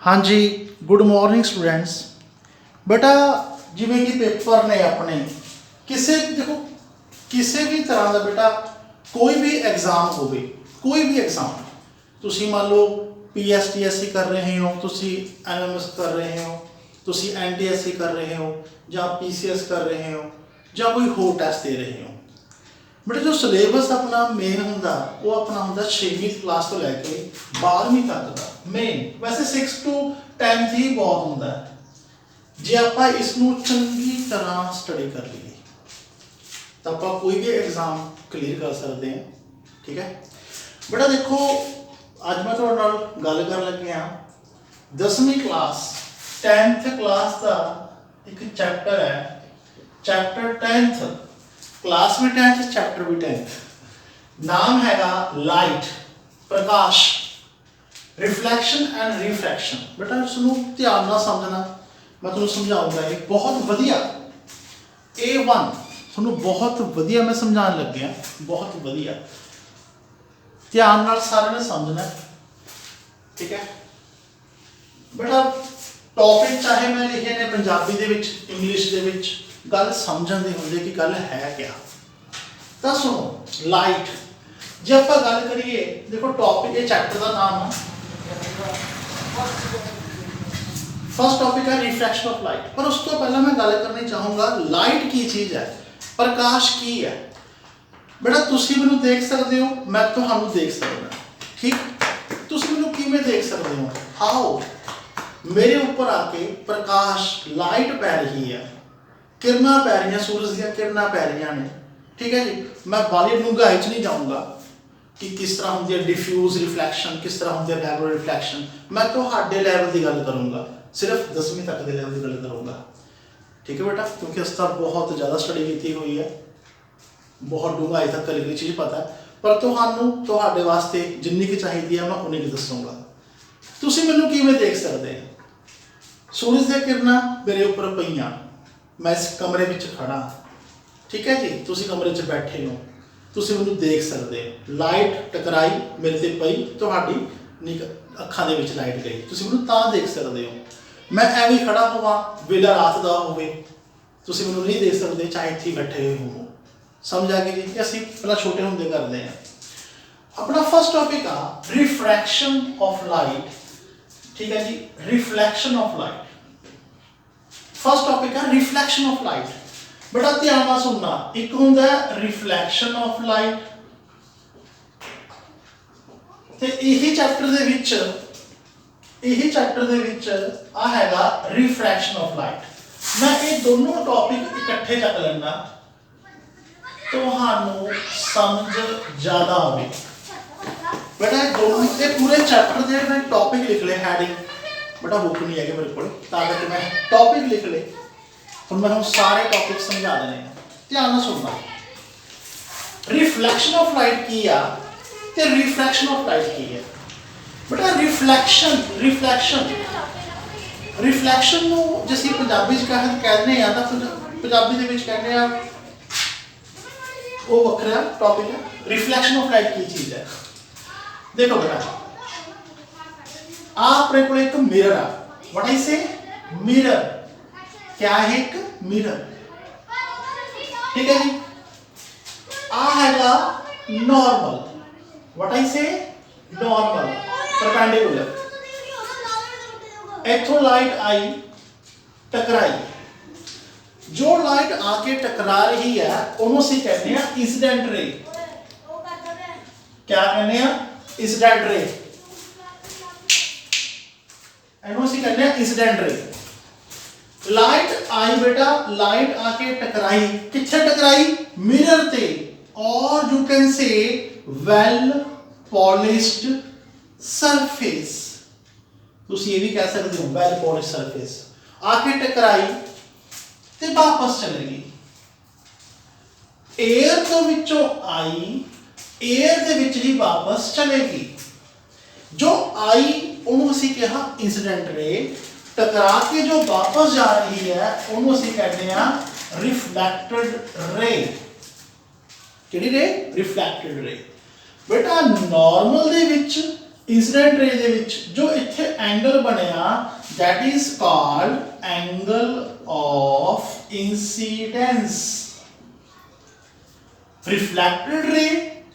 हाँ जी, good morning students. बेटा जिमें कि पेपर ने अपने किसी देखो किसी भी तरह का बेटा कोई भी एग्जाम हो, कोई भी एग्जाम तुसी मान लो PSTSC कर रहे हो, तुसी NMS कर रहे हो, तुसी NTSC कर रहे हो, या PCS कर रहे हो, या कोई होर टेस्ट दे रहे हो। बेटा जो सिलेबस अपना मेन होंदा वो अपना होंदा 6वीं क्लास तो लैके 12वीं तक का मेन। वैसे 6 to 10th ही बहुत होंदा है। जे आप इसनों चंगी तरह स्टडी कर लीए तो आप कोई भी एग्जाम क्लीयर कर सकते हैं। ठीक है बेटा, देखो अज मैं तुहाडे नाल गल कर लग्या 10वीं क्लास 10th क्लास का एक चैप्टर है, चैप्टर 10th, क्लास भी 10th, चैप्टर भी 10th। नाम हैगा light, Prakash, reflection and refraction. बेटा इसनों ध्यान नाल समझना, मैं तुहानूं समझाऊंगा। ये बहुत वधिया A1 तुहानूं बहुत वधिया मैं समझाण लग्या, बहुत वधिया। ध्यान नाल सारे ने समझना। ठीक है बेटा, टॉपिक चाहे मैं लिखे ने पंजाबी दे विच, इंग्लिश दे विच, गल समझण दी हुंदी कि गल है क्या। तो सुनो लाइट, जे आप गल करिए, देखो टॉपिक ये चैप्टर का नाम है, फर्स्ट टॉपिक है रिफ्रैक्शन ऑफ लाइट। पर उस तो पहले मैं गल करनी चाहूँगा लाइट की चीज़ है, प्रकाश की है। बेटा तुसी मैनू देख सकते हो, मैं तुहानू देख सकदा। ठीक, तुसी मैनू किवें देख सकते हो? हाउ? मेरे ऊपर आके प्रकाश लाइट पै रही है, किरणा पै रही, सूरज दी किरणा पै रही ने। ठीक है जी, मैं बाली डूंघाई च नहीं जाऊँगा कि किस तरह होंदी है डिफ्यूज रिफ्लैक्शन, किस तरह होंदी है रेगुलर रिफ्लैक्शन। मैं तुहाडे लैवल की गल करूँगा, सिर्फ 10वीं तक के लैवल की गल करूँगा। ठीक है बेटा, क्योंकि अस बहुत ज़्यादा स्टडी की हुई है, बहुत डूंघाई तक करी चीज़ पता है, पर तुहानू तुहाडे वास्ते जिन्नी की चाहिए है मैं उन्नी की दसूँगा। तुसी मैनू किवें देख सकते हैं? सूरज दी किरणा मेरे उपर पईयां, मैं इस कमरे विच खड़ा। ठीक है जी, तुसी कमरे च बैठे हो, तुसी मैनू देख सकते हो। लाइट टकराई मेरे ते पई, तुहाडी अखां दे विच लाइट गई, तुसी मैनू तां देख सकते हो। मैं एवें खड़ा होवां, वेला रात दा होवे, तुसी मैनू नहीं देख सकते, चाहे इत्थे बैठे हुए हो। समझ आ गई जी? असीं पहला छोटे होंदे करते हैं। अपना फर्स्ट टॉपिक आ रिफ्रैक्शन ऑफ लाइट। ठीक है जी, reflection of light. First topic है रिफ्लैक्शन ऑफ लाइट। बेटा ध्यान नाल सुनना, एक हुंदा है रिफ्लैक्शन ऑफ लाइट, ते यही चैप्टर दे विच, यही चैप्टर दे विच आ हैगा रिफ्रैक्शन ऑफ लाइट। मैं ये दोनों टॉपिक इकट्ठे चक लेना, तुहानू समझ ज़्यादा आवे। बेटा दोनों ये पूरे चैप्टर के मैं टॉपिक लिख ले, हैडिंग। बेटा बुक नहीं है मेरे को, ताकि मैं टॉपिक लिख ले, और मैं हम सारे टॉपिक समझा देने हैं। ध्यान नाल सुनना, रिफ्लैक्शन ऑफ लाइट की आ ते रिफ्रैक्शन ऑफ लाइट की है। बेटा रिफ्लैक्शन, रिफ्लैक्शन रिफ्लैक्शन नू जिस पंजाबी च कहने आ, तो पंजाबी दे विच कहने आ, वो वखरा टॉपिक है। रिफ्लैक्शन ऑफ लाइट की चीज़ है। देखो बेटा अपने को एक मिरर आ, व्हाट आई से मिरर, क्या है? एक मिरर। ठीक है जी, आ हैगा नॉर्मल, व्हाट आई से नॉर्मल, परपेंडिकुलर। इथों लाइट आई, टकराई, जो लाइट आके टकरा रही है उन्होंने से कहते हैं इंसिडेंट रे। क्या कहते हैं? Incident ray. इन्होंने कहते हैं इंसिडेंट रे। लाइट आई बेटा, लाइट आके टकराई, किथे टकराई? मिरर ते, और you can say well polished surface. तुसी ये भी कह सकते हो वेल पॉलिश्ड सरफेस। आके टकराई ते वापस चले गई। एयर तो विचों आई, एयर दे विच ही वापस चलेगी। जो आई उन्होंने असीं कहा इंसिडेंट रे, टकरा के जो वापस जा रही है उन्होंने असीं कहते हैं रिफ्लैक्टेड रे। किहड़ी रे? रिफ्लैक्टेड रे। बेटा नॉर्मल दे विच इंसीडेंट रे दे विच जो इत्थे एंगल बनया that is called angle of incidence. Reflected ray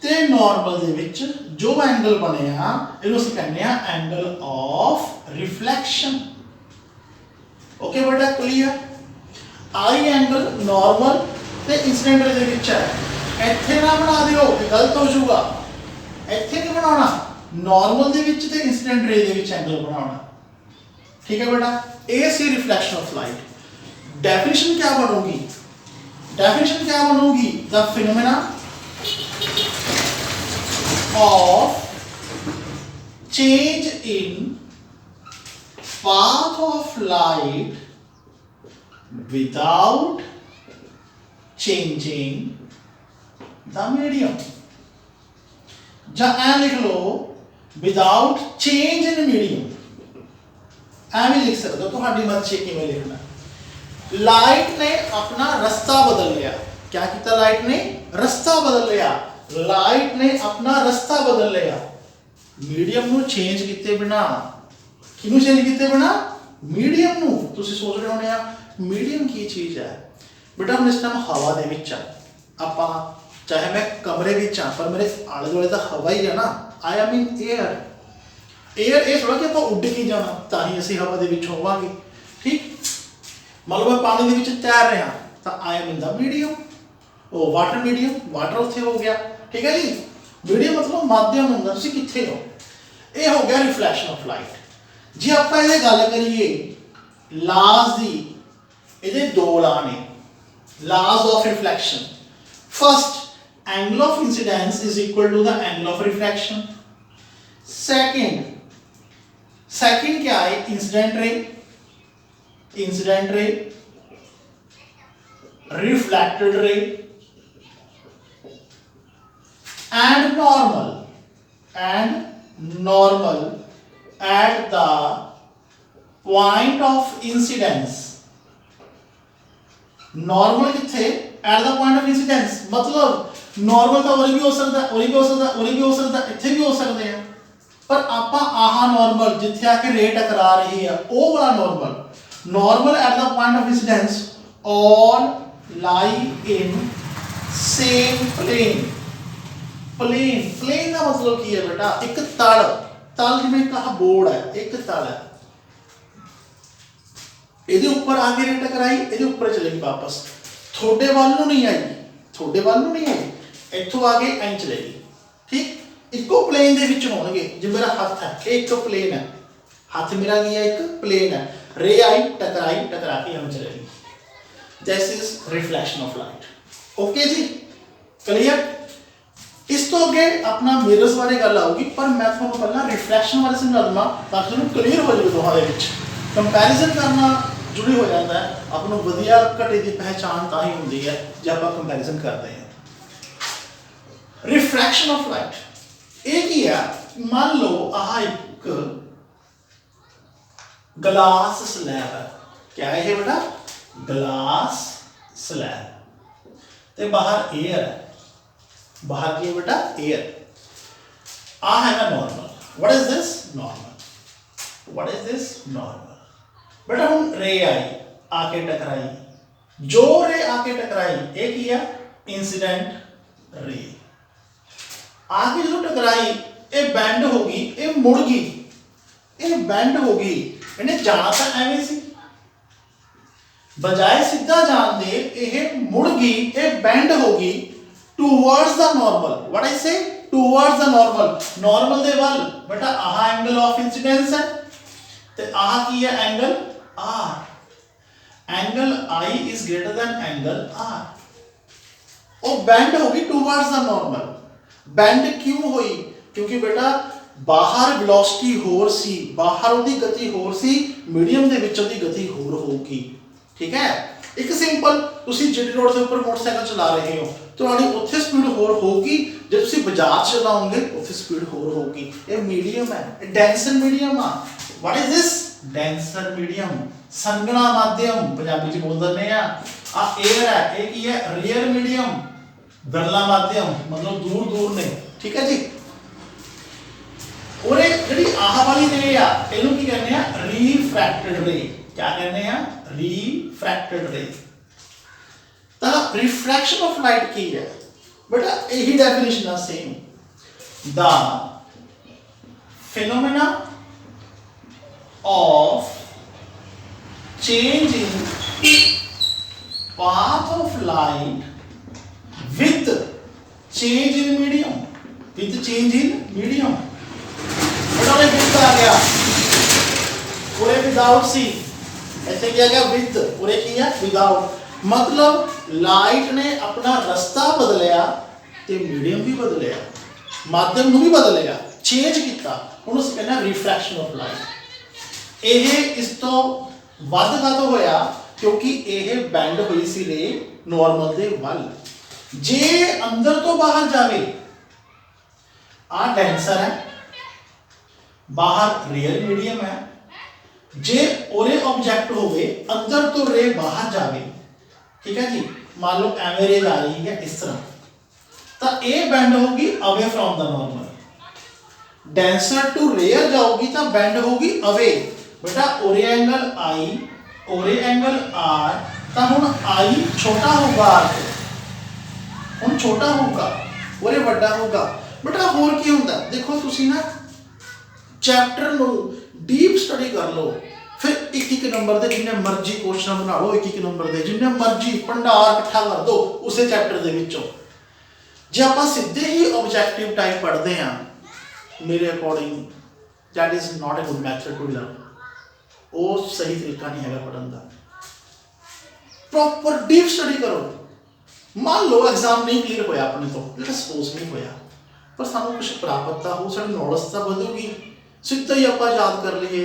ते नॉर्मल दे विच जो एंगल बनया इहनूं असीं कहने आ एंगल ऑफ रिफ्लैक्शन। ओके बेटा क्लियर। आई एंगल नॉर्मल ते इंसीडेंट रे दे विच है, इत्थे ना बना दिओ कि गलत हो जाऊगा। इत्थे नहीं बनाना, नॉर्मल दे विच ते इंसीडेंट रे दे विच एंगल बनाना। ठीक है बेटा, ए सी रिफ्लेक्शन ऑफ लाइट। डेफिनेशन क्या बनूगी? डेफिनेशन क्या बनूगी? The phenomena of change in path of light without changing the medium। या ऐ लिख लो विदाउट चेंज इन मीडियम। ऐ भी लिख सकते हो, तुम्हारी मर्जी किवें लिखना। लाइट ने अपना रास्ता बदल लिया। क्या किया? लाइट ने रास्ता बदल लिया। लाइट ने अपना रास्ता बदल लिया मीडियम ਨੂੰ चेंज किए बिना। किनू चेंज किए बिना? मीडियम ਨੂੰ। ਤੁਸੀਂ सोच रहे होने आ मीडियम की चीज़ है बेटा। हम इस टाइम हवा दे विच आपां, चाहे मैं कमरे विच हाँ पर मेरे आले दुआले तो हवा ही है ना। आई एम इन एयर। एयर ये थोड़ा कि आप उड़ के जाना तां ही असीं हवा दे विच होवांगे। ठीक, मान लो मैं पानी दे विच तैर रहा तो I am in the medium. ओ वाटर मीडियम, वाटर उत्थे हो गया। ठीक है जी, मीडियम मतलब माध्यम हुंदा, तुसीं कित्थे हो। ये हो गया रिफ्लैक्शन ऑफ लाइट। जे आपां इहदी गल करिए लाज दी, इहदे दो ला ने laws of reflection। first, angle of incidence is equal to the angle of reflection। second क्या है? incident ray, reflected ray and normal at the point of incidence। Normal किथे? At the point of incidence. मतलब normal तो और भी हो सकता है, और भी हो सकता है, और भी हो सकता है, इत्थे भी हो सकते हैं। पर आपां आहा नॉर्मल जिथे आके रे टकरा रही है वो वाला normal at the point of incidence all lie in same plane. Plane का मतलब की है बेटा? एक तल जिवें कहा बोर्ड है, एक तल है, ਇਹਦੇ ਉੱਪਰ ਆ ਕੇ ਰੇ ਟਕਰਾਈ, ਇਹਦੇ ਉੱਪਰ ਚਲੇਗੀ ਵਾਪਸ। ਤੁਹਾਡੇ ਵੱਲ ਨੂੰ ਨਹੀਂ ਆਈ, ਤੁਹਾਡੇ ਵੱਲ ਨੂੰ ਨਹੀਂ ਆਈ, ਇੱਥੋਂ ਆ ਕੇ ਐਂ ਚਲੇਗੀ। ਠੀਕ, ਇੱਕੋ ਪਲੇਨ ਦੇ ਵਿੱਚ ਹੋਣਗੇ। ਜੇ ਮੇਰਾ ਹੱਥ ਹੈ, ਇਹ ਇੱਕ ਪਲੇਨ ਹੈ, ਹੱਥ ਮੇਰਾ ਕੀ ਹੈ? ਇੱਕ ਪਲੇਨ ਹੈ। ਰੇ आई टकराई, टकरा के हम चलेगी। This is reflection of light. Okay जी, क्लियर। इस तो अगे अपना मिरर्स बारे गल आऊगी, पर मैं ਤੁਹਾਨੂੰ ਪਹਿਲਾਂ रिफ्लेक्शन बारे समझा दूंगा ਤਾਂ ਤੁਹਾਨੂੰ क्लियर हो जाए। ਦੋਹਾਂ ਦੇ ਵਿੱਚ कंपैरिजन करना जुड़ी हो जाता है। आपको वधिया घटे की पहचान तां ही होंदी है जब आप कंपैरिजन करते हैं। रिफ्रैक्शन ऑफ लाइट ये की है? मान लो आह एक ग्लास स्लैब है। क्या है ये बेटा? Glass slab. ते बाहर एयर है। बाहर की है बेटा? एयर। आ है ना normal. What is this? Normal. What is this? Normal. बेटा हम रे आई आके टकराई, जो रे आके टकराई एक ही है इंसिडेंट रे। आके जो टकराई ये बेंड होगी, ये मुड़गी, ये बेंड होगी। इन्हें जाना तो एवं सी, बजाय सीधा जान दे ये मुड़गी, ये बेंड होगी towards the normal. What I say? Towards the normal. Normal दे वाल बेटा आह एंगल ऑफ इंसिडेंस है ते आह की है? Angle R। Angle I is greater than angle R। और बेंड होगी टूवर्ड्स द नॉर्मल। बेंड क्यों हुई? क्योंकि बेटा बाहर वेलोसिटी होर सी, बाहर उदी गति होर सी, मीडियम दे विच उदी गति होर होगी। ठीक है, एक सिंपल तुसी जीटी रोड के ऊपर मोटरसाइकिल चला रहे हो तो उत्थे स्पीड होर होगी, जब तुसी बाजार चलाओगे उत्थे स्पीड होर होगी। ये मीडियम है, डेंसर मीडियम आ। What is this? Denser medium. संघना माध्यम पंजाबी च बोल दिंदे आ एयर है। ये की है? Rare medium. विरला माध्यम मतलब दूर दूर ने। ठीक है जी, और जी आह वाली रे आ इनू की कहने रिफ्रैक्टेड रे। क्या कहने रिफ्रैक्टेड रे। तो रिफ्रैक्शन ऑफ लाइट की है बेटा यही डेफिनेशन है same. The phenomena of change in path of light with change in medium, with change in medium। बेटा ये with आ गया पूरे without सी, ऐसे क्या गया with पूरे किया without, मतलब लाइट ने अपना रास्ता बदलिया ते मीडियम भी बदलिया, माध्यम ਨੂੰ भी बदलिया, चेंज किया, ਉਹਨੂੰ ਅਸੀਂ ਕਹਿੰਦੇ रिफ्रैक्शन ऑफ लाइट। ਇਹ ਇਸ ਤੋਂ ਵੱਧ ਕਦੋਂ ਹੋਇਆ क्योंकि यह बैंड हुई सी रे नॉर्मल दे वल। जे अंदर तो बाहर जावे आ डेंसर है, बाहर रियल मीडियम है, जे ओरे ऑब्जेक्ट होवे अंदर तो रे बाहर जावे, ठीक है जी। मान लो एवं रे जा रही है इस तरह तो ये बैंड होगी away from the normal. Denser to rare जाओगी तो बैंड होगी अवे। बेटा ओरे एंगल आई ओरे एंगल आर तो हुण आई छोटा होगा, आर हुण छोटा होगा, ओरे बड़ा होगा। बेटा होर की हुंदा देखो तुसी ना चैप्टर नूं डीप स्टडी कर लो, फिर एक एक नंबर दे जिन्ने मर्जी क्वेश्चन बना लो, एक एक नंबर दे जिन्ने मर्जी भंडार इकट्ठा कर दो उसे चैप्टर दे विचों। जे आपां सीधे ही ऑब्जेक्टिव टाइप पढ़ते हैं मेरे according that is not a good method to learn. वो सही तरीका नहीं है पढ़ने का। प्रॉपर डीप स्टडी करो। मान लो एग्जाम नहीं क्लियर होया अपने तो, लेट्स सपोज नहीं होया, पर सानू कुछ प्राप्त हो, साडी नॉलेज तो बढ़ूगी। सीधा ही आप याद कर लिए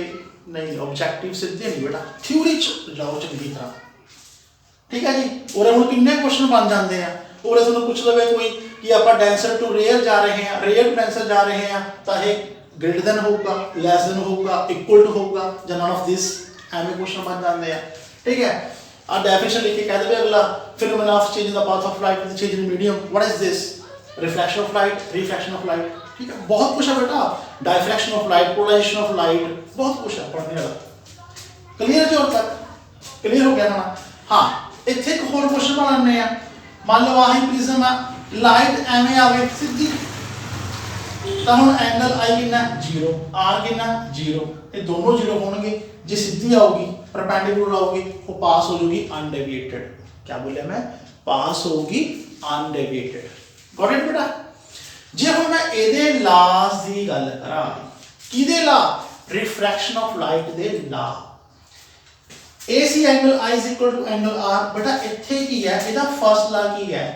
नहीं, ऑब्जेक्टिव सीधे नहीं बेटा, थ्योरी जाओ चंगी तरह, ठीक है जी। और हम कितने क्वेश्चन बन जाते हैं और तुहानू पूछ लवे कोई कि आप डेंसर टू रेयर जा रहे हैं, रेयर टू डेंसर जा रहे हैं तो यह ग्रेटर देन होगा, लैस देन होगा, इक्वल टू होगा, या नन ऑफ दिस, एवं क्वेश्चन बन जाते हैं, ठीक है। आ डेफिनेशन लिख के कह दे अगला phenomena of change in the path of light with change in medium, what is this? Reflection of light, refraction of light, ठीक है। बहुत कुछ है बेटा, diffraction of light, polarisation of light, बहुत कुछ है पढ़ने वाला। क्लियर जो तक क्लियर हो गया ना? हाँ, इत्थे एक होर क्वेश्चन बनाने हैं। मान लो आही प्रिज्म है, लाइट एवं आवे सीधी तो हम एंगल आई कितना 0, आर कितना 0, ये दोनों 0 होंगे। जो सीधी आऊगी परपेंडिकुलर आऊगी वो पास हो जाएगी अनडेविएटेड। क्या बोले मैं? पास होगी अनडेविएटेड। गॉट इट बेटा? जे हम मैं एदे लाज दी गल करा, किदे ला? रिफ्रैक्शन ऑफ लाइट दे ला। AC angle I is equal to angle R। बेटा इत्थे की है, इहदा फर्स्ट ला की है?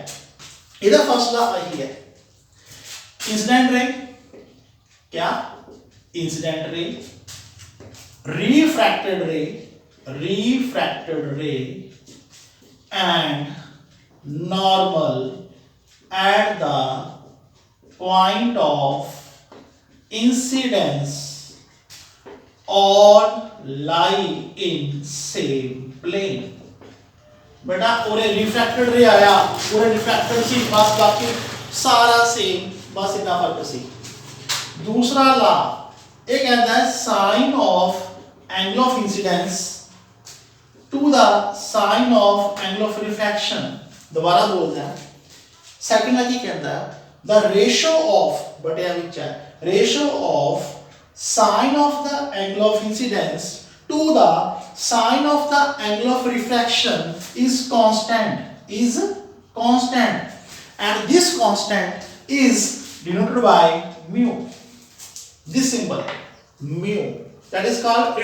इहदा फर्स्ट ला आई है इंसिडेंट रे। क्या? इंसिडेंट रे, रिफ्रैक्टेड रे, रिफ्रैक्टेड रे and normal at the point of incidence और लाई इन सेम प्लेन। बेटा पूरे रिफ्रैक्टेड रे आया, पूरे रिफ्रैक्टेड सी, बस बाकी सारा सेम, बस इतना फर्क सी। दूसरा ला ये कहता है sine of angle of incidence to the sine of angle of refraction. दोबारा बोलते हैं, सेकंड ला की कहता है द रेशियो ऑफ, बटे विच है ratio of sine of the angle of incidence to the sine of the angle of refraction is constant, and this constant is denoted by mu, this symbol mu, that is called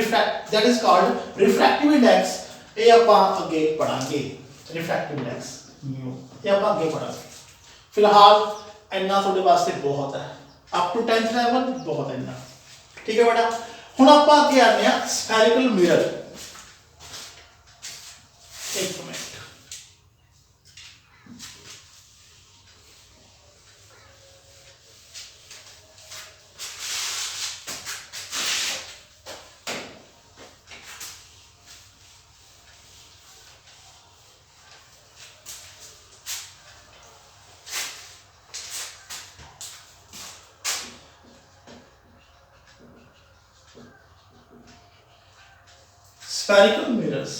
refractive index। ये ਆਪਾਂ ਅੱਗੇ ਪੜਾਂਗੇ refractive index mu, ये ਆਪਾਂ ਅੱਗੇ ਪੜਾਂਗੇ। फिलहाल इतना ਤੁਹਾਡੇ ਵਾਸਤੇ बहुत है, up to 10th level बहुत है इतना, ठीक है बेटा। ਹੁਣ ਆਪਾਂ ਅੱਗੇ ਆਨੇ ਆ स्फेरिकल मिरर। एक मिनट, स्फेरिकल मिरर्स,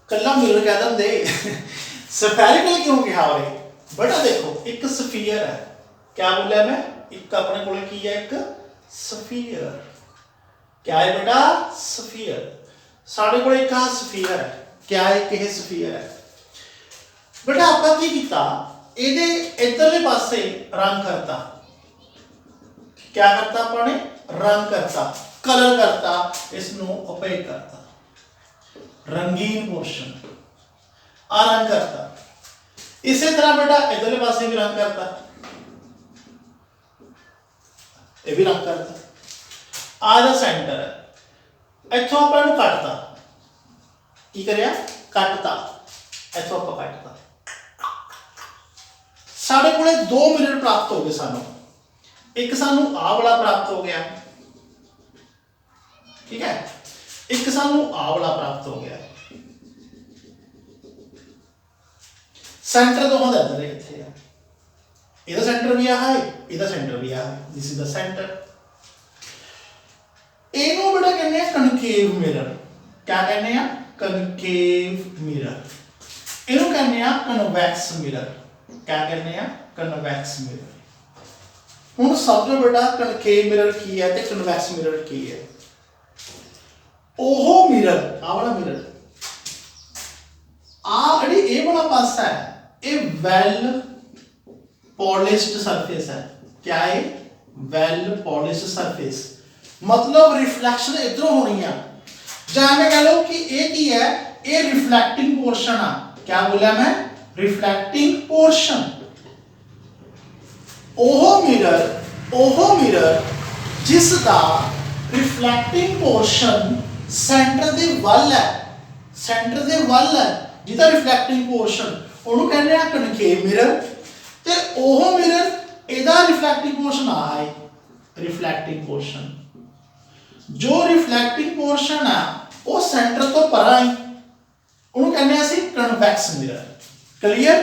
कला मिरर कह देंगे स्फेरिकल क्यों कहा उरे? बेटा देखो एक स्फीयर है, क्या बोलिया मैं, एक अपने को की है एक स्फीयर, क्या है बेटा स्फीयर, साढ़े को एक स्फीयर है, क्या है एक स्फीयर है बेटा। आपका की किया ਇਹਦੇ इधरले पासे रंग करता, क्या करता अपने रंग करता, कलर करता, इसनों ओपेक करता, रंगीन पोर्शन आ रंग करता। इसी तरह बेटा इधरले पासे भी रंग करता, ये भी रंग करता। आ सेंटर है, इथों अपन कटता, की करिया कटता, इथों आप कटता। साढ़े को दो मिरर प्राप्त हो गए, सानू एक सानू आ वाला प्राप्त हो गया, ठीक है, एक सानू आ वाला प्राप्त हो गया। सेंटर दोनों का इधर कितने है, इधर सेंटर भी है, इधर सेंटर भी है, दिस इज द सेंटर। इनको बेटा कहने हैं कनकेव मिरर, क्या कहने हैं कनकेव मिरर। इनको कहने हैं कन्वेक्स मिरर, क्या कहने हैं कन्वेक्स मिरर। हुण समझो बेटा कनकेव मिरर की है ते कन्वेक्स मिरर की है। ओहो मिरर आ वाला मिरर, आ अड़ी ए वाला पासा है, ये वेल पॉलिश्ड सरफेस है, क्या है वेल पॉलिश्ड सरफेस, मतलब रिफ्लेक्शन इधरों होनी है। जां मैं कह लो कि ये की है, ये रिफ्लेक्टिंग पोर्शन है, क्या बोला मैं रिफ्लेक्टिंग पोर्शन। ओहो मिरर जिसका रिफ्लेक्टिंग पोर्शन सेंटर दे वल है, सेंटर दे वल है, जिहदा रिफ्लेक्टिंग पोर्शन ਉਹਨੂੰ ਕਹਿੰਦੇ ਆ ਕਨਕੇਵ मिरर। ਤੇ ਉਹ मिरर ਇਹਦਾ रिफ्लेक्टिंग पोर्शन आ है, रिफ्लेक्टिंग पोर्शन जो रिफ्लेक्टिंग पोर्शन है वो सेंटर तो परा है, ਉਹਨੂੰ ਕਹਿੰਦੇ ਆ ਅਸੀਂ convex mirror. Clear?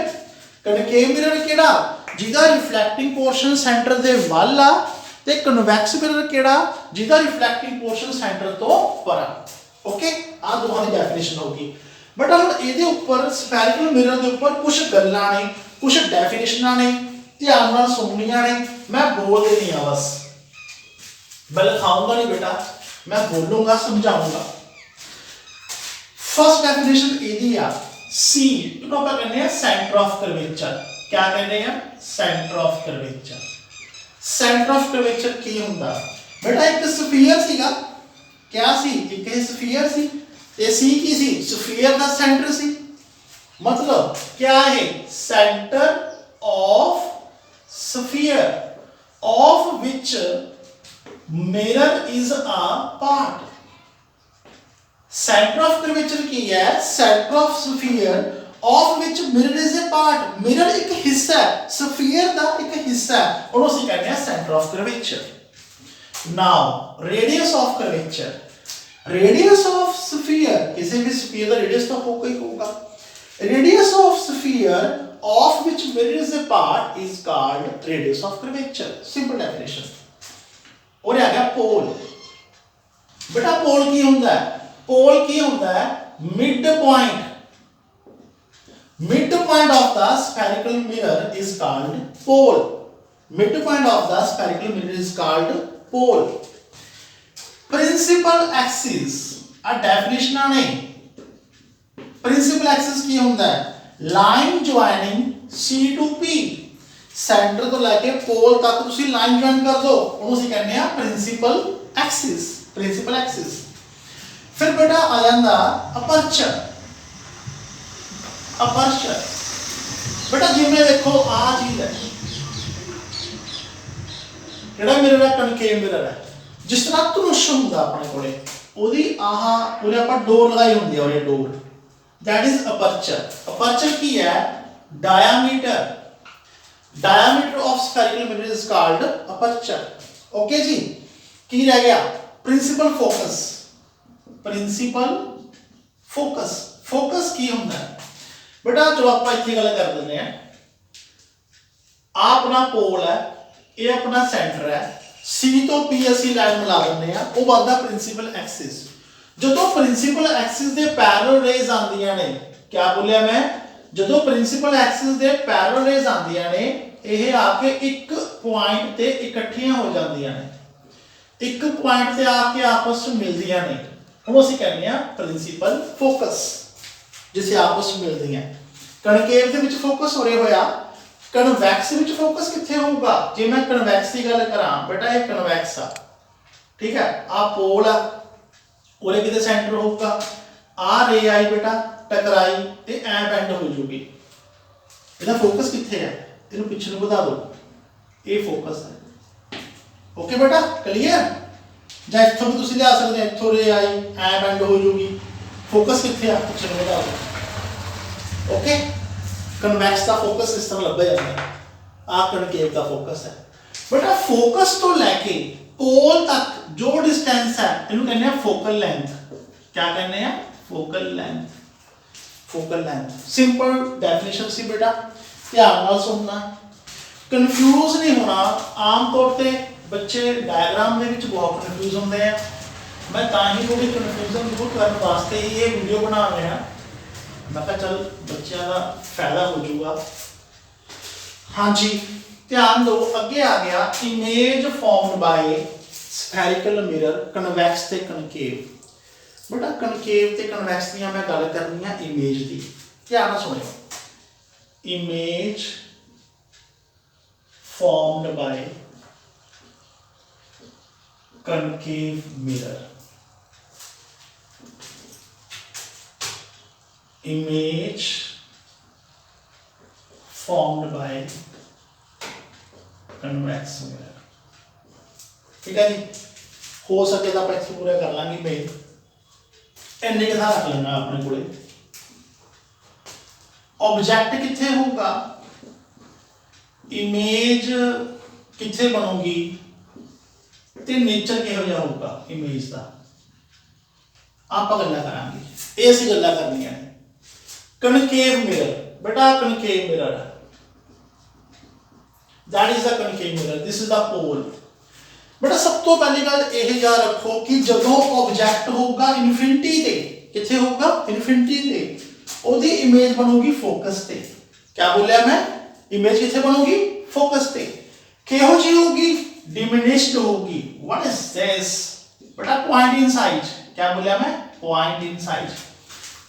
Concave mirror ਕਿਹੜਾ ਜਿਹਦਾ रिफ्लेक्टिंग पोर्शन सेंटर ਦੇ ਵੱਲ ਆ, ਤੇ कन्वेक्स मिरर ਕਿਹੜਾ ਜਿਹਦਾ रिफ्लेक्टिंग पोर्शन सेंटर ਤੋਂ ਪਰਾ। ओके, आ दोनों की डेफिनेशन होगी। बट हम ਇਹਦੇ ਉੱਪਰ स्फेरिकल मिरर ਦੇ ਉੱਪਰ कुछ ਗੱਲਾਂ ਨੇ, कुछ डेफिनेशनां ने, ध्यान ਨਾਲ सुननियां ने, मैं बोल देनी है बस, मैं लिखाऊंगा नहीं बेटा, मैं बोलूंगा समझाऊंगा। फर्स्ट डेफिनेशन ਇਹਦੀ ਆ सी, ਇਹਨੂੰ ਆਪਾਂ ਕਹਿੰਦੇ ਆ सेंटर ऑफ कर्वेचर। क्या कहते हैं centre of curvature. Centre of curvature की ਹੁੰਦਾ बेटा, एक स्फीयर ਸੀਗਾ, क्या सी एक स्फीयर सी, ये सी की सी स्फीयर का सेंटर सी, मतलब क्या है centre of sphere of which mirror is a part. Centre of curvature की है centre of sphere of which mirror is a part. Mirror एक हिस्सा है, स्फीयर का एक हिस्सा है, और उसे कहते हैं centre of curvature. Now radius of curvature, radius of sphere, किसी भी स्फीयर का रेडियस तो होगा ही होगा। Radius of sphere of which mirror is a part is called radius of curvature. Simple definition. और आ गया पोल। बेटा पोल की होता है, पोल की होता है mid point, mid point of the spherical mirror is called pole. Mid point of the spherical mirror is called pole. Principal axis, आ डेफिनेशन ने प्रिंसिपल एक्सिस की होता है line joining C to P, centre तो लेके पोल तक तुसी line join कर दो, उन्होंने सी कहने हैं प्रिंसिपल एक्सिस, प्रिंसिपल एक्सिस। फिर बेटा आ जाता अपर्चर। अपर्चर बेटा जिवें देखो आ चीज है, जेड़ा मिरर है कनकेव मिरर है, जिस तरह धनुष होंदा अपने कोले, ओदी आह पूरे आप डोर लगाई होंदी है, और ये डोर दैट इज अपर्चर। अपर्चर की है diameter, diameter of spherical mirror is called aperture. Okay जी, की रह गया principal focus. Principal focus, focus की होंदा है बेटा, चलो आप इतनी गल कर देते हैं, आ अपना पोल है, ये अपना सेंटर है, सी तो पी असी लाइन मिला देंगे, वो बनता प्रिंसिपल एक्सिस। ਜਦੋਂ ਪ੍ਰਿੰਸੀਪਲ ਐਕਸਿਸ ਦੇ ਪੈਰਲਲ ਰੇਜ਼ ਆਉਂਦੀਆਂ ਨੇ, ਕਿਆ ਬੋਲਿਆ ਮੈਂ, ਜਦੋਂ ਪ੍ਰਿੰਸੀਪਲ ਐਕਸਿਸ ਦੇ ਪੈਰਲਲ ਰੇਜ਼ ਆਉਂਦੀਆਂ ਨੇ ਇਹ ਆ ਕੇ ਇੱਕ ਪੁਆਇੰਟ ਤੇ ਇਕੱਠੀਆਂ ਹੋ ਜਾਂਦੀਆਂ ਨੇ, ਇੱਕ ਪੁਆਇੰਟ ਤੇ ਆ ਕੇ ਆਪਸ ਵਿੱਚ ਮਿਲਦੀਆਂ ਨੇ, ਉਹਨੂੰ ਅਸੀਂ ਕਹਿੰਦੇ ਆ ਪ੍ਰਿੰਸੀਪਲ ਫੋਕਸ, ਜਿਸੇ ਆਪਸ ਵਿੱਚ ਮਿਲਦੀਆਂ। ਕਨਕੇਵ ਦੇ ਵਿੱਚ ਫੋਕਸ ਹੋ ਰਿਹਾ ਹੋਇਆ, ਕਨਵੈਕਸ ਵਿੱਚ ਫੋਕਸ ਕਿੱਥੇ ਹੋਊਗਾ? ਜੇ ਮੈਂ ਕਨਵੈਕਸ ਦੀ ਗੱਲ ਕਰਾਂ ਬੇਟਾ ਇਹ ਕਨਵੈਕਸ ਆ, ਠੀਕ ਹੈ, ਆ ਪੋਲ ਆ, ਉਹਦੇ ਕਿਤੇ ਸੈਂਟਰ ਹੋਊਗਾ, ਆ ਰੇ ਆਈ ਬੇਟਾ ਟਕਰਾਈ ਤੇ ਐ ਬੈਂਡ ਹੋ ਜੂਗੀ, ਇਹਦਾ ਫੋਕਸ ਕਿੱਥੇ ਹੈ? ਇਹਨੂੰ ਪਿੱਛੇ ਨੂੰ ਵਧਾ ਦਿਓ, ਇਹ ਫੋਕਸ ਹੈ। ਓਕੇ ਬੇਟਾ ਕਲੀਅਰ? ਜਾਂ ਇੱਥੋਂ ਵੀ ਤੁਸੀਂ ਲਿਆ ਸਕਦੇ ਹੋ, ਇੱਥੋਂ ਰੇ ਆਈ ਐ ਬੈਂਡ ਹੋ ਜੂਗੀ, ਫੋਕਸ ਕਿੱਥੇ ਆ? ਪਿੱਛੇ ਨੂੰ ਵਧਾ ਦਿਓ। ਓਕੇ, ਕਨਵੈਕਸ ਦਾ ਫੋਕਸ ਇਸ ਤਰ੍ਹਾਂ ਲੱਭਿਆ ਜਾਂਦਾ ਹੈ, ਆ ਕਨਕੇਵ ਦਾ ਫੋਕਸ ਹੈ। ਬੇਟਾ ਫੋਕਸ ਤੋਂ ਲੈ ਕੇ ਪੋਲ ਤੱਕ ਜੋ ਡਿਸਟੈਂਸ ਹੈ ਇਹਨੂੰ ਕਹਿੰਦੇ ਆ ਫੋਕਲ ਲੈਂਥ। क्या कहने हैं? Focal length. Focal length simple definition सी बेटा, ध्यान नाल सुनना, कन्फ्यूज नहीं होना। आम तौर पे बच्चे डायग्राम दे विच बहुत कन्फ्यूज होंदे हैं, मैं तां ही थोड़ी कन्फ्यूजन दूर करने वास्ते ही ये वीडियो बना रहा। मैं कहा चल बच्चों का फायदा हो जाऊगा। हाँ जी ध्यान दो, अगे आ गया image formed by spherical mirror, convex ते कनकेव। बेटा कनकेव ते कन्वैक्स दी मैं गल करनी है इमेज दी, ध्यान नाल सुनियो। Image formed by concave mirror, image formed by convex mirror। ठीक है जी, हो सके तो आप पूरा कर लांगे मेन, इन्ने के साथ रख लेना अपने कोले। ऑब्जेक्ट किथे होगा, इमेज किथे बनूगी ते नेचर किहो जिहा होगा इमेज का, आप गल्लां करांगे, ये असीं गल्लां करनियां ने। कनकेव मिरर बेटा, concave mirror that is the concave mirror, this is the pole. बेटा सब तो पहली गल यह याद रखो कि जदों ऑब्जेक्ट होगा इनफिनिटी ते, किथे होगा इनफिनिटी ते, ओदी इमेज बनूगी फोकस ते। क्या बोलिया मैं, इमेज किथे बनूगी फोकस ते। किहो जी होगी, डिमिनिश्ड होगी। व्हाट इज दिस बेटा, पॉइंट इन साइड। क्या बोलिया मैं, पॉइंट इन साइड।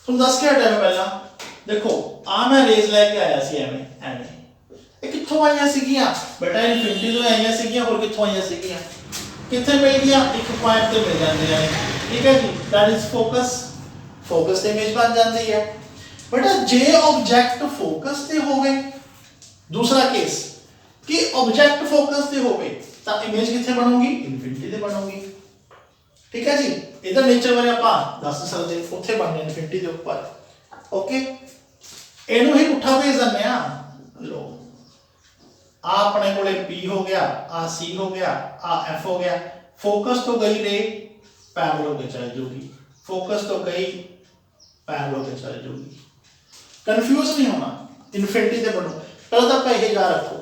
तुम दस के हटे पहला देखो, आ मैं रेज लेके आया सी एवें एवें, ये कित्थों आईयां सीगियां बेटा, इनफिनिटी तो आईयां सीगियां, और कित्थों आईयां सीगियां, कित्थे मिल गईयां, एक पॉइंट ते मिल जांदे हैं। ठीक है जी, दैट इज फोकस, फोकस ते इमेज बन जाती है। बेटा जे ऑब्जेक्ट फोकस ते होवे, दूसरा केस कि ऑब्जेक्ट फोकस ते होवे तां इमेज कित्थे बनूगी, इनफिनिटी ते बनूगी। ठीक है जी, इधर नेचर बारे आपां दस सकदे, उत्थे बननी इनफिनिटी दे उपर। ओके, इनू ही पुट्ठा भेज दिंदे आ। लो आ अपने कोले P हो गया, आ C हो गया, आ F हो गया, फोकस तो गई रे पैरेलल होके चल जाऊगी, फोकस तो गई पैरेलल होके चल जाऊगी। कंफ्यूज नहीं होना, इनफिनिटी ते बनो। पहले तो आप यह याद रखो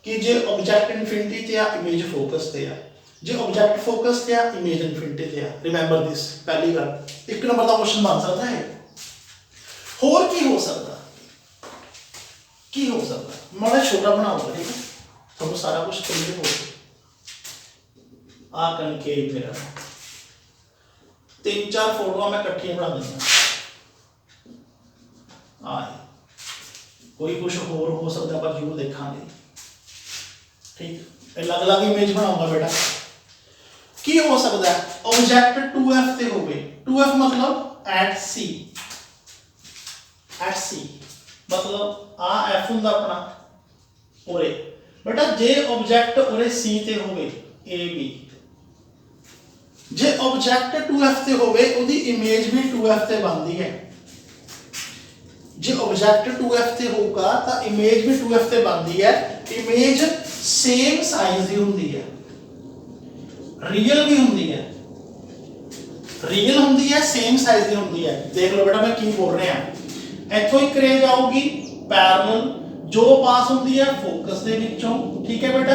कि जे ऑब्जेक्ट इनफिनिटी ते आ, इमेज फोकस ते आ, जे ऑब्जेक्ट फोकस ते आ, इमेज इनफिनिटी ते आ। रिमेंबर दिस, पहली गल। एक नंबर का क्वेश्चन बन सकता है। होर की हो सकता, की हो सकता, माड़ा छोटा बनाऊंगा, ठीक है, थोड़ा सारा कुछ क्लियर हो। आ कनकेव मिरर, तीन चार फोटो मैं इकट्ठी बना दूंगा। कोई कुछ होर हो सकता पर जरूर देखांगे। ठीक, अलग अलग इमेज बनाऊंगा बेटा। की हो सकता है, ऑब्जेक्ट 2F ते होवे, 2F मतलब एट सी, एट सी मतलब आ F हुंदा अपना ओरे। बेटा जे ऑब्जेक्ट ओरे C ते होवे, A B, J object 2F ते होवे ओदी इमेज भी 2F ते बनदी है। जे ऑब्जेक्ट 2F ते होगा तां इमेज भी 2F ते बनदी है। इमेज सेम साइज दी हुंदी है, रियल भी हुंदी है, रियल हुंदी है, सेम साइज दी हुंदी है। देख लो बेटा मैं की बोल रहा हां, इथों एक रेज आऊगी पैरेलल जो पास होंदी है फोकस दे विचों। ठीक है बेटा,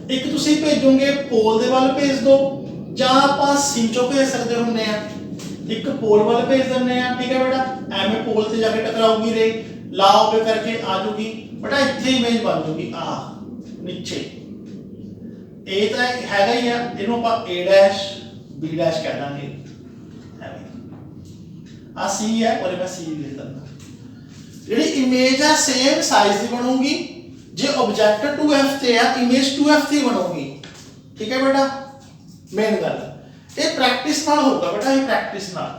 एक तुसीं भेजोगे पोल दे वाल भेज दो, जां आपां सी चों भेज सकदे हुंदे आ। एक पोल वाले भेज देने हैं, ठीक है बेटा, एवं पोल से जाके टकराऊगी रे, लाओ पे करके आ जाऊगी बेटा, इतने इमेज बन जाऊगी आ नीचे। ए तो हैगा ही है, इनू आप ए डैश बी डैश कह देंगे, आ सी है और मैं सी लिख देना। ਜਿਹੜੀ ਇਮੇਜ ਹੈ ਸੇਮ ਸਾਈਜ਼ ਦੀ ਬਣੂਗੀ, ਜੇ ਆਬਜੈਕਟ 2f ਤੇ ਹੈ ਇਮੇਜ 2f ਤੇ ਬਣੂਗੀ, ਠੀਕ ਹੈ ਬੇਟਾ। ਮੇਨ ਗੱਲ ਇਹ ਪ੍ਰੈਕਟਿਸ ਨਾਲ ਹੋਊਗਾ ਬੇਟਾ, ਇਹ ਪ੍ਰੈਕਟਿਸ ਨਾਲ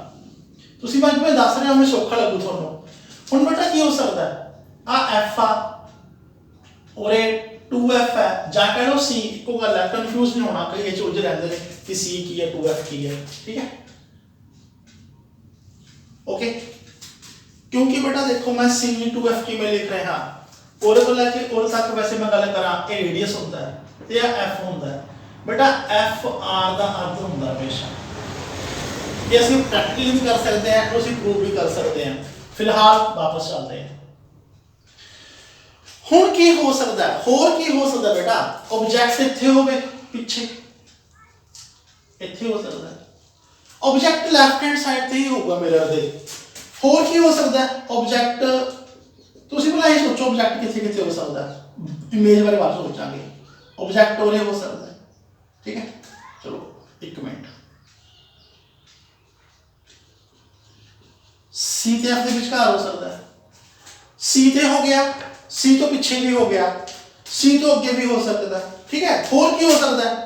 ਤੁਸੀਂ ਮੈਂ ਜਿਵੇਂ ਦੱਸ ਰਿਹਾ ਹਾਂ ਸੌਖਾ ਲੱਗੂ ਤੁਹਾਨੂੰ। ਹੁਣ ਬੇਟਾ ਕੀ ਹੋ ਸਕਦਾ ਆ f ਆ ਔਰ ਇਹ 2f ਹੈ ਜਾਂ ਕਹ ਲਓ c, ਇੱਕੋ ਗੱਲ ਹੈ, ਕਨਫਿਊਜ਼ ਨਹੀਂ ਹੋਣਾ, ਕਈ ਇਹ ਉਲਝ ਰਹਿੰਦੇ ਨੇ ਕਿ c ਕੀ ਹੈ 2f ਕੀ ਹੈ, ठीक है ओके। क्योंकि बेटा देखो मैं c 2f की में लिख रहा और को लेके और तक वैसे मैं गल करा ये रेडियस होता है ते f होता है बेटा, f r का अर्थ होता है हमेशा। ये असं प्रैक्टिकली भी कर सकते हैं और असं प्रूव भी कर सकते हैं। फिलहाल वापस चलते हैं। हुण की हो सकता है, होर की हो सकता है बेटा, ऑब्जेक्ट इत्थे होवे पिछे, इत्थे हो सकता है ऑब्जेक्ट लेफ्ट हैंड साइड ते ही होगा मिरर दे। होर की हो सकता है ऑब्जेक्ट, तुसीं भला ये सोचो ऑब्जेक्ट किथे किथे हो सकता है, इमेज बारे बात सोचांगे, ऑब्जेक्ट और हो सकता है, ठीक है। चलो एक मिनट, सी ते एफ दे विचकार हो सकता है, सी ते हो गया, सी तो पीछे भी हो गया, सी तो आगे भी हो सकता है, ठीक है। होर की हो सकता है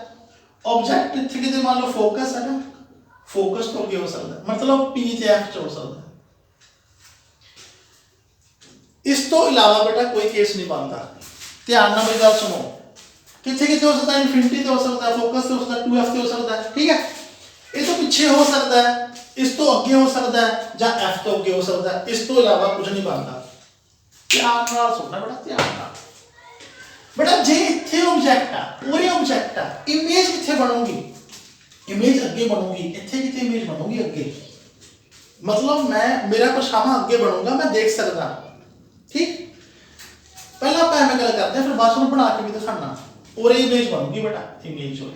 ऑब्जेक्ट इत्थे किते मान लो फोकस है ना, फोकस तो आगे हो सकता है, मतलब पी ते एफ च हो सकता है। इस तो इलावा बेटा कोई केस नहीं बनता। ध्यान नाल मेरी गल सुनो, किथे किथे हो सकता है, इनफिनिटी ते हो सकता है, फोकस ते हो सकता है, 2f ते हो सकता है, ठीक है। इस तो पीछे हो सकता है, इस तो आगे हो सकता है, या f तो आगे हो सकता है, इस तो इलावा कुछ नहीं बनता। ध्यान नाल सुनना बेटा, ध्यान नाल बेटा। जे इत्थे ऑब्जेक्ट आ, पूरे ऑब्जेक्ट आ, इमेज किथे बनूगी, इमेज अगे बनूगी, इत्थे किथे इमेज बनूगी अगे, मतलब मैं मेरा परछावां अगे बनूंगा, मैं देख सकदा, ठीक। पहला आप एवं गल करते हैं, फिर बाद में बना के भी दिखाना, और इमेज बनूगी बेटा, इमेज हो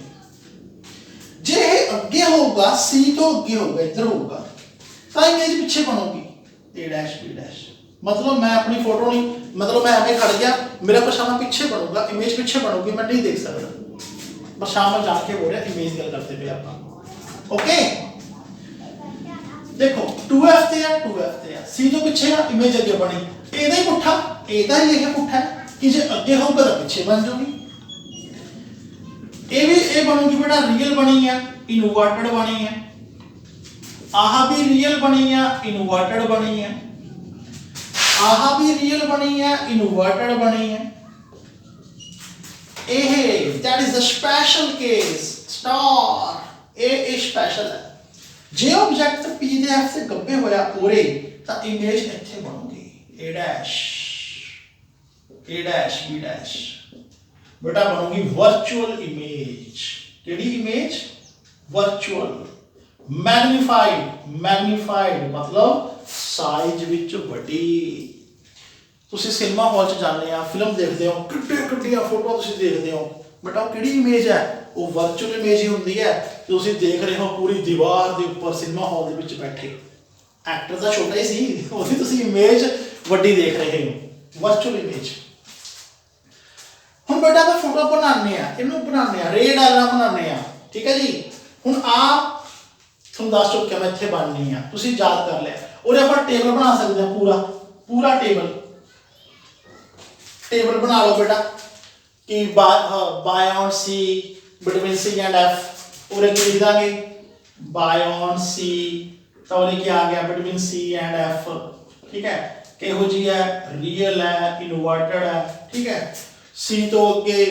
जे अगे होगा, सी तो अगे होगा, इधर होगा, तो इमेज पीछे बनूगी, ए डैश बी डैश, मतलब मैं अपनी फोटो नहीं, मतलब मैं एवं खड़ गया, मेरा परछावां पीछे बनूगा, इमेज पीछे बनूगी, मैं नहीं देख सकता, परछावां जाके हो रहा, इमेज गल करते पे आप, ओके। देखो 2f ते है, 2f ते है, c तो पीछे है, इमेज अगे बनी, एदा ही पुट्ठा, एदा ही यह पुट्ठा है कि जे अगे होगा तो पीछे बन जाएगी। ए भी ए बनूगी बेटा, रियल बनी है, इन्वर्टेड बनी है, आह भी रियल बनी है, इन्वर्टेड बनी है, आह भी रियल बनी है, इन्वर्टेड बनी है। ए that is the special case, star ए स्पेशल है। जे ऑब्जेक्ट पी दे एफ से गब्बे होया पूरे, तो इमेज इत्थे बनूगी, ए डैश बी डैश बेटा बनूगी वर्चुअल इमेज। केड़ी इमेज? वर्चुअल, मैग्नीफाइड, मैग्नीफाइड मतलब साइज विच वड्डी। तुसी सिनेमा हॉल च जाने आ, फिल्म देखते हो, किड्डे किड्डियां फोटो तुसी देखते हो, बेटा केड़ी इमेज है? वो वर्चुअल इमेज ही होंदी है। तुसी देख रहे हो पूरी दीवार के ऊपर सिनेमा हॉल दे विच बैठे, एक्टर तो छोटा ही सी, ओदी तुसी इमेज वड्डी देख रहे हो, वर्चुअल इमेज। हुण बेटा मैं फोटो बनाने आ, इनू बनाने आ, रे डायग्राम बनाने आ, ठीक है जी। हुण आ तुम दस चुके मैं इत्थे बननी आ, तुसी याद कर लिया। और आप टेबल बना सकते हैं, पूरा पूरा टेबल बना लो बेटा कि by on C between C and F. और एक लिख देंगे बाय ऑन सी, तो क्या आ गया बिटवीन सी एंड एफ, ठीक है। किहो जी है, रियल है, इन्वर्टेड है, ठीक है। सी तो अगे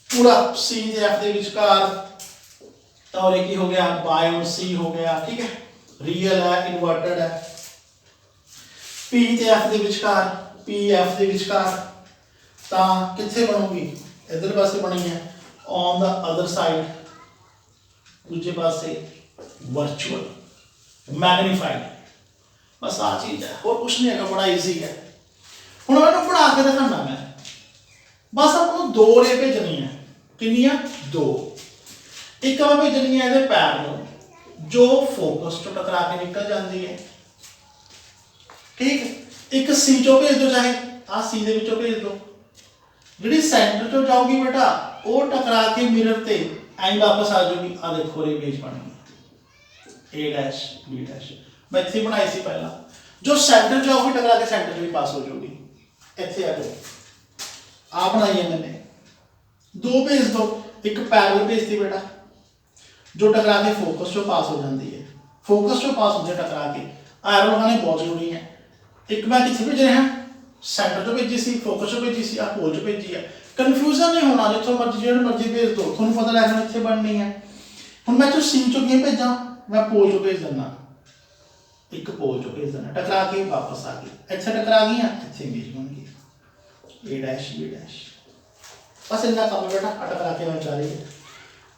पूरा सी एफ के विचकार, तो एक हो गया बाय ऑन सी हो गया, ठीक है, रियल है, इन्वर्टेड है। पी ते एफ के विचकार, पी एफ के विचकार, तो कितने बनूगी? इधर पासे बनी है, ऑन द अदर साइड दूसरे पासे वर्चुअल, मैग्नीफाइड। बस आ चीज है, और कुछ नहीं है, बड़ा इजी है। हुण मैंने पढ़ा के दिखाना, मैं बस आपको दो रे भेजनी है, कितनी? दो। एक मैं भेजनी है इहदे पैर नूं, जो फोकस तो टकरा के निकल जाती है। ठीक, एक सी चो भेज दो, चाहे आ सी दे विचों भेज दो, जी सेंटर चो जाऊगी बेटा वो टकरा के मिरर ते आई वापस आ जाऊगी। आ देखो इमेज बन गई ए डैश बी डैश, मैं इतनी बनाई सी पहला, जो सेंटर जाऊगी टकरा के सेंटर भी पास हो जाऊगी। इतने आ जाओ, आ बनाई है मैंने, दो भेज दो, एक पैरेलल भेज दी बेटा जो टकरा के फोकस चो पास हो जाती है, फोकस चो पास होती है टकरा के। एरो लगाने बहुत जरूरी है। एक मैं कितने भेज रहे हैं, सेंटर चो भेजी सी, फोकस चो भेजी सी, आ पोल चो भेजी है। कन्फ्यूजन नहीं होना, जितों मर्जी जो मर्जी भेज दो, थोड़ा पता लैन इतने बननी है। हूँ मैं जो सी चो किए भेजा, मैं पोल चो भेज देना, एक पोल चो भेज देना, टकरा के वापस आ गई, इतने टकरा गई, इतने इमेज बन गई ए डैश बी डैश। बस इन्ना काम बेटा, टकरा के मैं जा रही है।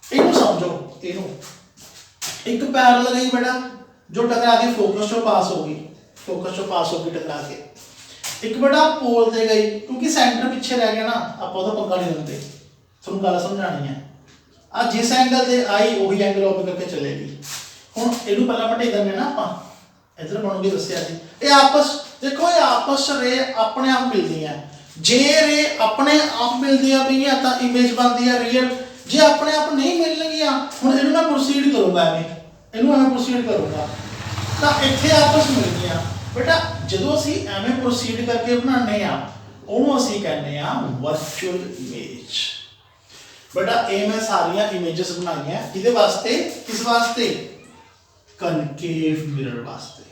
इनू समझो, इनू एक पैरेलल लगाई बेटा जो टकरा के फोकस चो पास होगी, फोकस चो पास होगी टकरा के। एक बेटा पोल ते गई, क्योंकि सेंटर पीछे रह गया ना, आप पंगा नहीं लेंगे, थोड़ा गल समझानी है। आ जिस एंगल से आई वही एंगल ओपन करके चलेगी। हुण इनू पहला पढ़ाई करने ना आप, इधर बनूगी दसिया जी, ये आपस देखो, ये आपस रे अपने आप मिलती है। जे रे अपने आप मिलती है तो इमेज बनती है रियल, जे अपने आप नहीं मिलनगियां, हुण इनू मैं प्रोसीड करूंगा, इनू मैं प्रोसीड करूंगा तो इत्थे आपस मिल गया बेटा। जो असी एवें प्रोसीड करके बनाने उन्होंने असी कहने वर्चुअल इमेज। बेटा ये मैं सारिया इमेजेस बनाई है किहदे वास्ते, किस वास्ते, कनकेव मिरर वास्ते।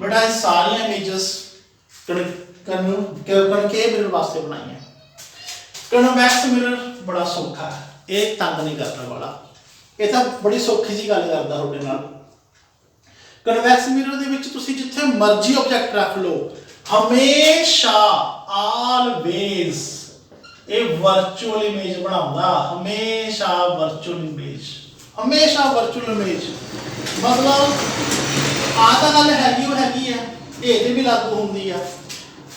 बेटा ये सारिया इमेजेस कनकेव मिरर वास्ते बनाई है। कन्वैक्स मिरर बड़ा सौखा है, ये तंग नहीं करने वाला, ये तो बड़ी सौखी जी गल करदा तुहाडे नाल। कन्वैक्स मिरर दे विच तुसीं जिथे मर्जी ऑब्जेक्ट रख लो, हमेशा ऑलवेज ये वर्चुअल इमेज बनाउंदा, हमेशा वर्चुअल इमेज, हमेशा वर्चुअल इमेज। मतलब आ तां गल हैगी है, ये ते भी लागू हुंदी है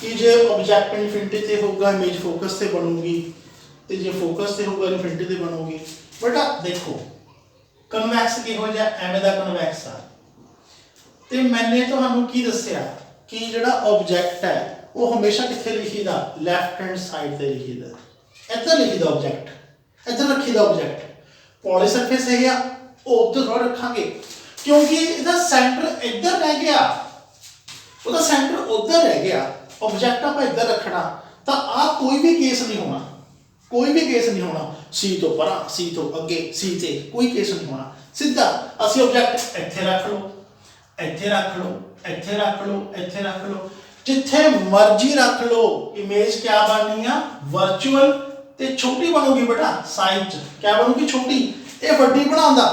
कि जे ऑब्जेक्ट इनफिनिटी ते होगा इमेज फोकस से बनूगी, तो जे फोकस से होगा इनफिनिटी ते बनूगी। बेटा देखो कन्वैक्स किहो जिहा, एवें दा कन्वैक्स आ, ते मैंने तुहानूं की दस्सिया कि जिहड़ा ऑब्जेक्ट है वो हमेशा कित्थे लिखीदा, लैफ्ट हैंड साइड ते लिखीदा, इधर लिखीदा ऑब्जेक्ट, इधर रखीदा ऑब्जेक्ट। पॉली सरफेस है या उधर थोड़ा रखांगे, क्योंकि इहदा सेंटर इधर रह गया, ਉਹਦਾ सेंटर उधर रह गया, ऑब्जेक्ट आप इधर रखना, तो आ कोई भी केस नहीं होना, कोई भी केस नहीं होना, सी तो परा, सी तो अगे, सी ते कोई केस नहीं होना। सीधा असी ऑब्जेक्ट इत्थे रख लो, इत्थे रख लो, इत्थे रख लो, इत्थे रख लो, जिथे मर्जी रख लो, इमेज क्या बननी है वर्चुअल, ते छोटी बनूगी बेटा साइज क्या बनूगी छोटी, ये वड्डी बनाउंदा